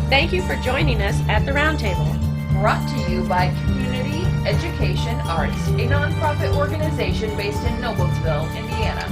Thank you for joining us at the Roundtable. Brought to you by Community Education Arts, a nonprofit organization based in Noblesville, Indiana.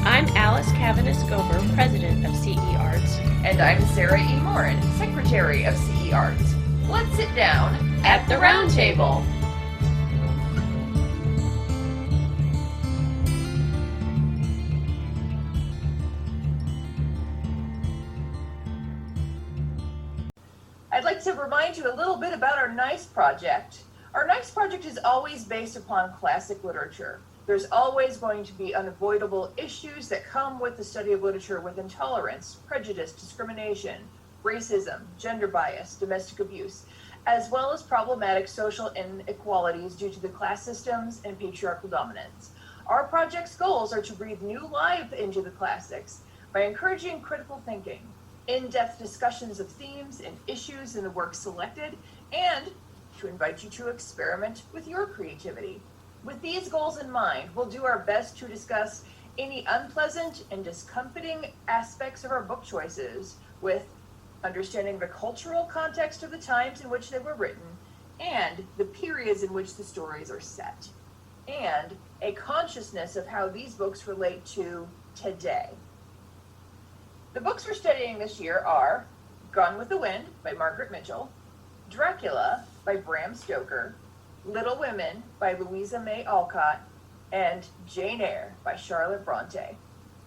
I'm Alice Cavanis-Gober, president of CEArts. And I'm Sarah E. Morin, secretary of CEArts. Let's sit down at the Roundtable. I'd like to remind you a little bit about our NICE project. Our NICE project is always based upon classic literature. There's always going to be unavoidable issues that come with the study of literature, with intolerance, prejudice, discrimination, racism, gender bias, domestic abuse, as well as problematic social inequalities due to the class systems and patriarchal dominance. Our project's goals are to breathe new life into the classics by encouraging critical thinking, in-depth discussions of themes and issues in the works selected, and to invite you to experiment with your creativity. With these goals in mind, we'll do our best to discuss any unpleasant and discomforting aspects of our book choices, with understanding the cultural context of the times in which they were written and the periods in which the stories are set, and a consciousness of how these books relate to today. The books we're studying this year are Gone with the Wind by Margaret Mitchell, Dracula by Bram Stoker, Little Women by Louisa May Alcott, and Jane Eyre by Charlotte Bronte.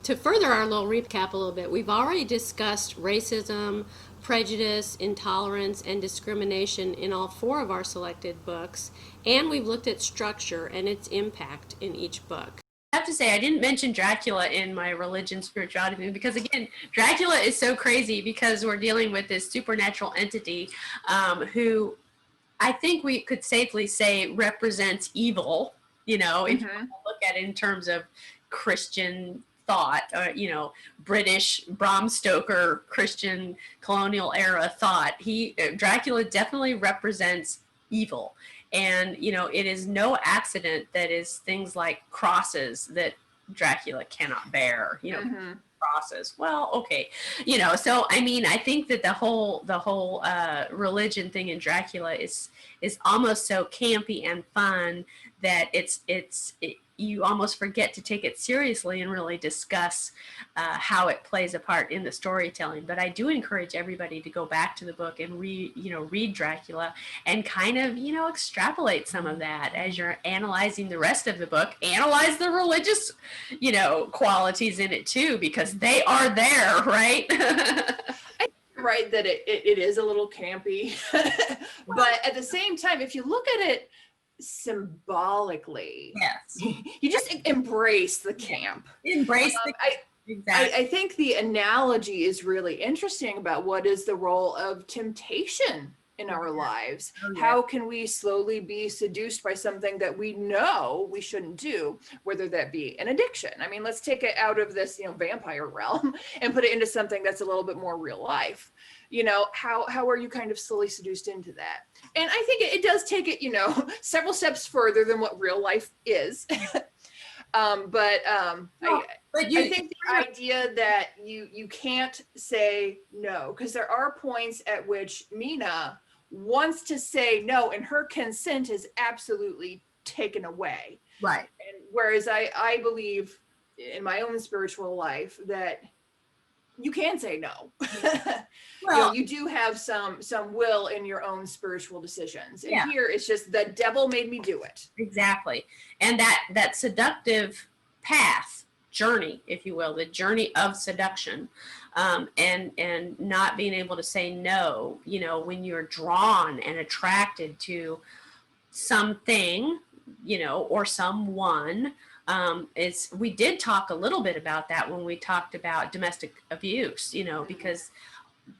To further our little recap a little bit, we've already discussed racism, prejudice, intolerance, and discrimination in all four of our selected books, and we've looked at structure and its impact in each book. I have to say, I didn't mention Dracula in my religion spirituality because, again, Dracula is so crazy because we're dealing with this supernatural entity who I think we could safely say represents evil, if you look at it in terms of Christian thought, British Bram Stoker Christian colonial era thought. Dracula definitely represents evil. And, it is no accident that is things like crosses that Dracula cannot bear, crosses. Well, okay. So, I think that the whole religion thing in Dracula is almost so campy and fun that you almost forget to take it seriously and really discuss how it plays a part in the storytelling. But I do encourage everybody to go back to the book and read Dracula and kind of, extrapolate some of that as you're analyzing the rest of the book. Analyze the religious, qualities in it too, because they are there, right? Right, that it is a little campy, but at the same time, if you look at it symbolically, yes, you just embrace the camp. Embrace exactly. I think the analogy is really interesting about what is the role of temptation in our lives. How can we slowly be seduced by something that we know we shouldn't do, whether that be an addiction? Let's take it out of this, vampire realm and put it into something that's a little bit more real life. How are you kind of slowly seduced into that? And I think it does take it, several steps further than what real life is. I think the idea that you can't say no, because there are points at which Mina wants to say no and her consent is absolutely taken away. Right. And whereas I believe in my own spiritual life that you can say no. Well, you do have some will in your own spiritual decisions. And here it's just the devil made me do it. Exactly. And that seductive journey, if you will, the journey of seduction, and not being able to say no, when you're drawn and attracted to something, or someone. We did talk a little bit about that when we talked about domestic abuse, because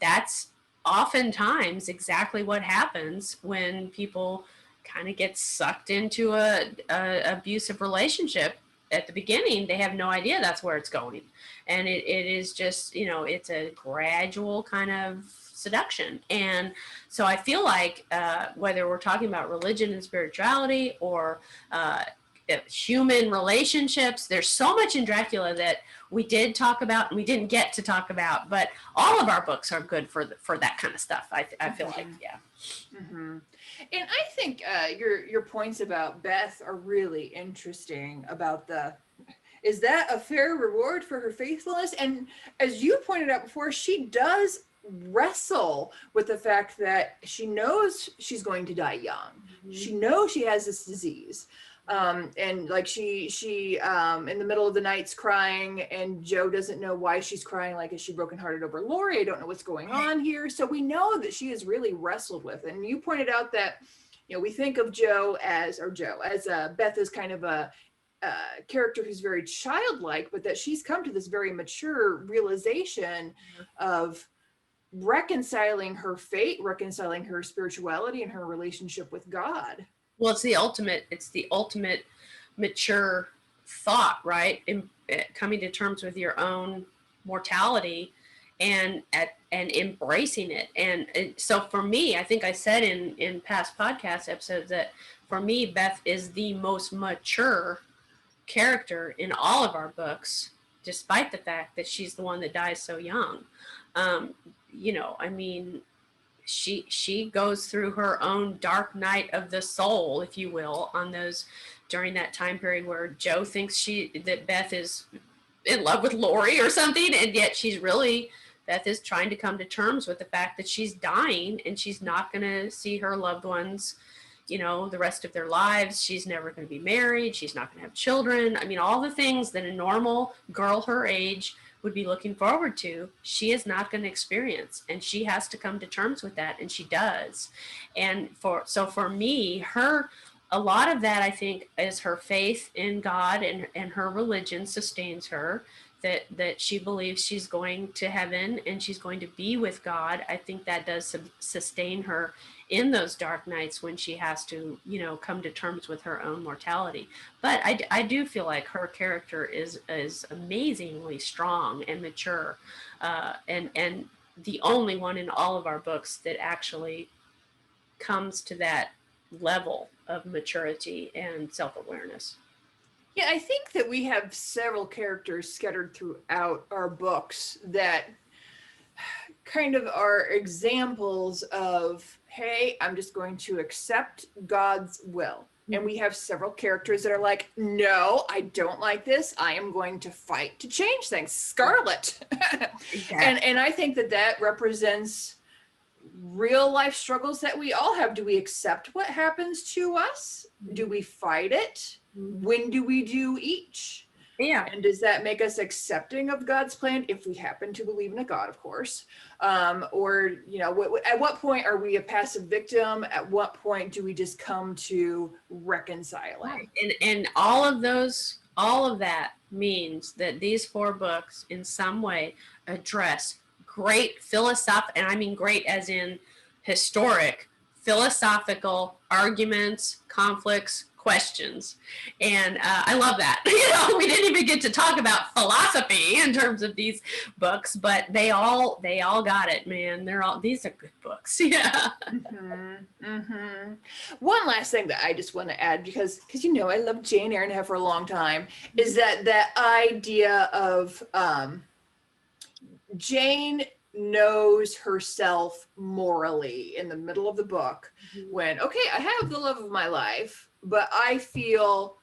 that's oftentimes exactly what happens when people kind of get sucked into a abusive relationship. At the beginning, they have no idea that's where it's going. And it is just, it's a gradual kind of seduction. And so I feel like whether we're talking about religion and spirituality or human relationships. There's so much in Dracula that we did talk about and we didn't get to talk about, but all of our books are good for that kind of stuff. I feel like, yeah. Mm-hmm. And I think your points about Beth are really interesting about is that a fair reward for her faithfulness? And as you pointed out before, she does wrestle with the fact that she knows she's going to die young. Mm-hmm. She knows she has this disease. And like she in the middle of the night's crying, and Joe doesn't know why she's crying. Like, is she brokenhearted over Laurie? I don't know what's going on here. So we know that she has really wrestled with. And you pointed out that, you know, we think of Beth as kind of a character who's very childlike, but that she's come to this very mature realization of reconciling her fate, reconciling her spirituality and her relationship with God. Well, it's the ultimate mature thought, right? In coming to terms with your own mortality and embracing it. And so for me, I think I said in past podcast episodes that for me, Beth is the most mature character in all of our books, despite the fact that she's the one that dies so young. You know, I mean, she goes through her own dark night of the soul, if you will, on those during that time period where Joe thinks that Beth is in love with Laurie or something, and yet Beth is trying to come to terms with the fact that she's dying and she's not going to see her loved ones, you know, the rest of their lives. She's never going to be married. She's not going to have children. I mean, all the things that a normal girl her age would be looking forward to, she is not going to experience, and she has to come to terms with that, and she does. And for me, a lot of that, I think, is her faith in God, and her religion sustains her, that she believes she's going to heaven and she's going to be with God. I think that does sustain her in those dark nights when she has to, you know, come to terms with her own mortality. But I do feel like her character is amazingly strong and mature, and the only one in all of our books that actually comes to that level of maturity and self-awareness. Yeah, I think that we have several characters scattered throughout our books that kind of are examples of, hey, I'm just going to accept God's will. Mm-hmm. And we have several characters that are like, no, I don't like this. I am going to fight to change things. Scarlet. And I think that represents real life struggles that we all have. Do we accept what happens to us? Do we fight it? When do we do each? Yeah. And does that make us accepting of God's plan, if we happen to believe in a God, of course? Or, you know, at what point are we a passive victim? At what point do we just come to reconciling? Right. And all of that means that these 4 books in some way address great philosophical, and I mean great as in historic, philosophical arguments, conflicts, questions. And I love that. You know, we didn't even get to talk about philosophy in terms of these books, but they all got it, man. These are good books. Yeah. Mm-hmm. Mm-hmm. One last thing that I just want to add, because you know I love Jane Eyre and have for a long time, is that idea of Jane knows herself morally in the middle of the book, when, okay, I have the love of my life, but I feel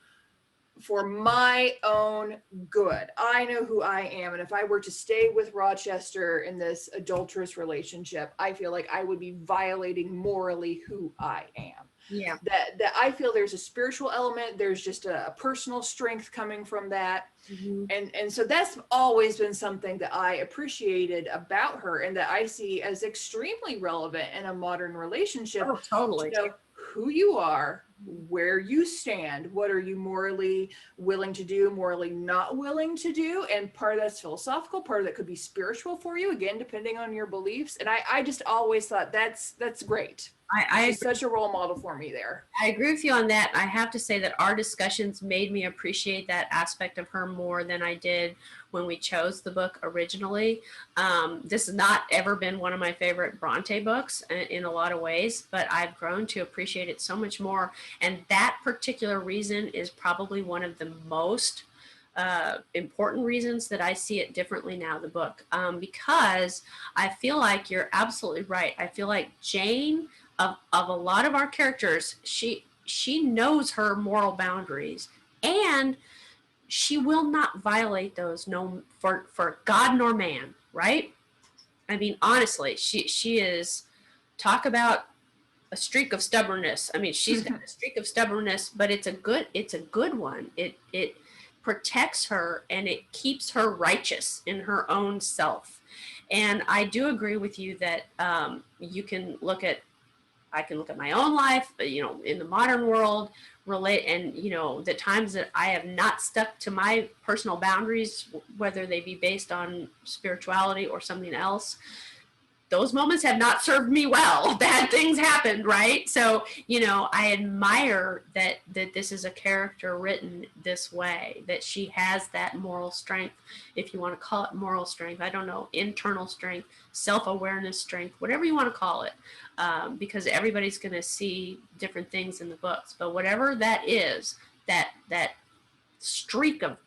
for my own good, I know who I am. And if I were to stay with Rochester in this adulterous relationship, I feel like I would be violating morally who I am. Yeah. That I feel there's a spiritual element, there's just a personal strength coming from that. Mm-hmm. And so that's always been something that I appreciated about her, and that I see as extremely relevant in a modern relationship. Oh, totally. To know who you are, where you stand, what are you morally willing to do, morally not willing to do, and part of that's philosophical, part of that could be spiritual for you, again, depending on your beliefs. And I just always thought that's great. She's such a role model for me there. I agree with you on that. I have to say that our discussions made me appreciate that aspect of her more than I did when we chose the book originally. This has not ever been one of my favorite Bronte books in a lot of ways, but I've grown to appreciate it so much more. And that particular reason is probably one of the most important reasons that I see it differently now, the book, because I feel like you're absolutely right. I feel like Jane, of a lot of our characters, she knows her moral boundaries, and she will not violate those, no, for God nor man, right? I mean, honestly, she is, talk about a streak of stubbornness. I mean, she's got a streak of stubbornness, but it's a good one. It protects her, and it keeps her righteous in her own self. And I do agree with you that I can look at my own life, but, in the modern world, relate, and, the times that I have not stuck to my personal boundaries, whether they be based on spirituality or something else, those moments have not served me well. Bad things happened, right? So, I admire that this is a character written this way, that she has that moral strength, if you want to call it moral strength. I don't know, internal strength, self-awareness strength, whatever you want to call it, because everybody's going to see different things in the books. But whatever that is, that streak of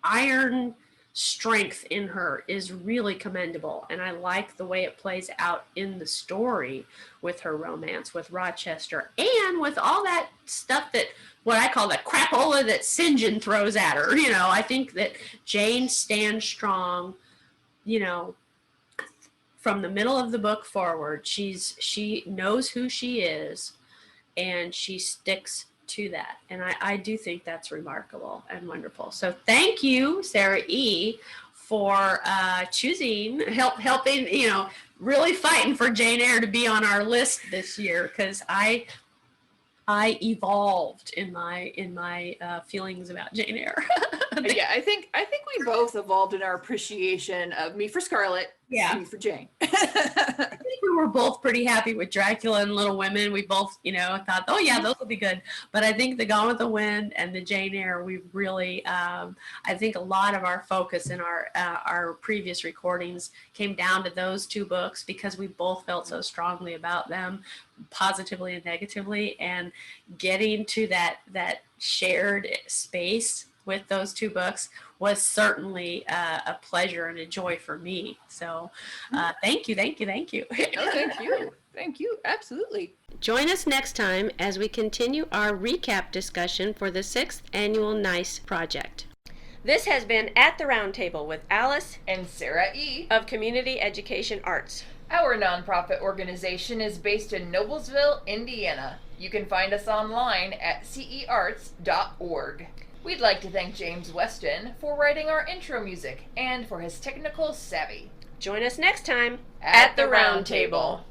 iron strength in her is really commendable, and I like the way it plays out in the story with her romance with Rochester, and with all that stuff that, what I call the crapola that St. John throws at her. I think that Jane stands strong, from the middle of the book forward. She knows who she is, and she sticks to that, and I do think that's remarkable and wonderful. So thank you, Sarah E., for helping, really fighting for Jane Eyre to be on our list this year, because I evolved in my feelings about Jane Eyre. Yeah, I think we both evolved in our appreciation of, me for Scarlet, me for Jane. I think we were both pretty happy with Dracula and Little Women. We both, thought, oh yeah, those will be good. But I think the Gone with the Wind and the Jane Eyre, we really, I think a lot of our focus in our previous recordings came down to those two books, because we both felt so strongly about them, positively and negatively, and getting to that shared space with those two books was certainly a pleasure and a joy for me. So thank you. Oh, thank you, absolutely. Join us next time as we continue our recap discussion for the 6th annual NICE project. This has been At the Round Table with Alice and Sarah E. of Community Education Arts. Our nonprofit organization is based in Noblesville, Indiana. You can find us online at CEArts.org. We'd like to thank James Weston for writing our intro music and for his technical savvy. Join us next time at the Round Table.